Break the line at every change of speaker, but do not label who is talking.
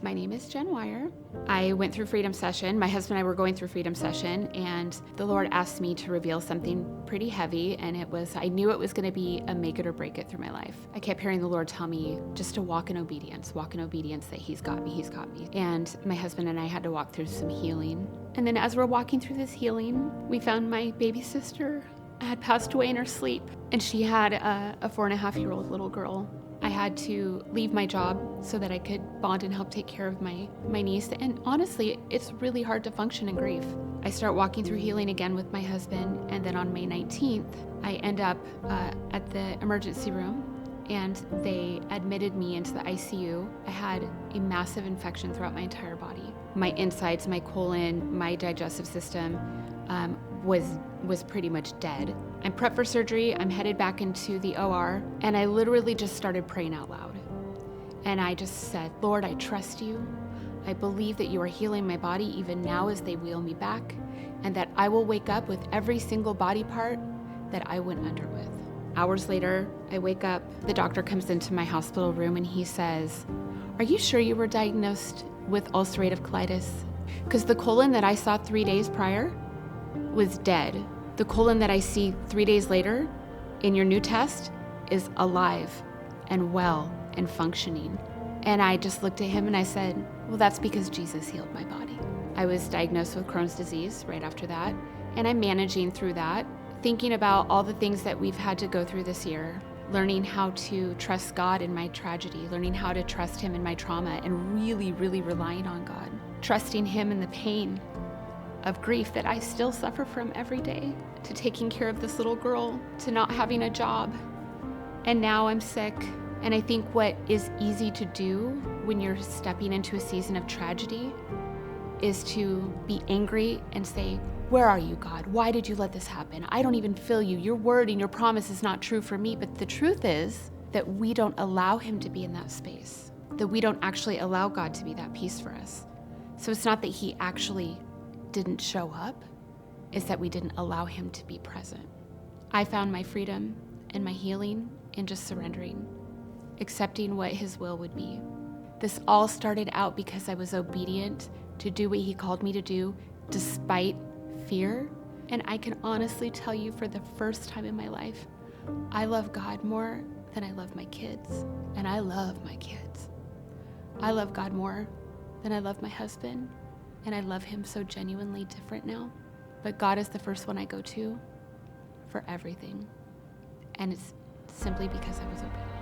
My name is Jenn. I went through Freedom Session. My husband and I were going through Freedom Session, and the Lord asked me to reveal something pretty heavy, and I knew it was going to be a make it or break it through my life. I kept hearing the Lord tell me just to walk in obedience, that He's got me. And my husband and I had to walk through some healing. And then as we're walking through this healing, we found my baby sister had passed away in her sleep, and she had a 4.5-year-old little girl. I had to leave my job so that I could bond and help take care of my niece. And honestly, it's really hard to function in grief. I start walking through healing again with my husband, and then on May 19th, I end up at the emergency room, and they admitted me into the ICU. I had a massive infection throughout my entire body. My insides, my colon, my digestive system was pretty much dead. I'm prepped for surgery. I'm headed back into the OR, and I literally just started praying out loud. And I just said, Lord, I trust you. I believe that you are healing my body even now as they wheel me back, and that I will wake up with every single body part that I went under with. Hours later, I wake up. The doctor comes into my hospital room and he says, are you sure you were diagnosed with ulcerative colitis? Because the colon that I saw 3 days prior was dead. The colon that I see 3 days later in your new test is alive and well and functioning. And I just looked at him and I said, well, that's because Jesus healed my body. I was diagnosed with Crohn's disease right after that, and I'm managing through that, thinking about all the things that we've had to go through this year, learning how to trust God in my tragedy, learning how to trust Him in my trauma, and really, really relying on God, trusting Him in the pain of grief that I still suffer from every day, to taking care of this little girl, to not having a job. And now I'm sick. And I think what is easy to do when you're stepping into a season of tragedy is to be angry and say, where are you, God? Why did you let this happen? I don't even feel you. Your word and your promise is not true for me. But the truth is that we don't allow Him to be in that space, that we don't actually allow God to be that peace for us. So it's not that He actually didn't show up, it's that we didn't allow Him to be present. I found my freedom and my healing in just surrendering, accepting what His will would be. This all started out because I was obedient to do what He called me to do despite fear. And I can honestly tell you, for the first time in my life, I love God more than I love my kids. And I love my kids. I love God more than I love my husband. And I love Him so genuinely different now. But God is the first one I go to for everything. And it's simply because I was obedient.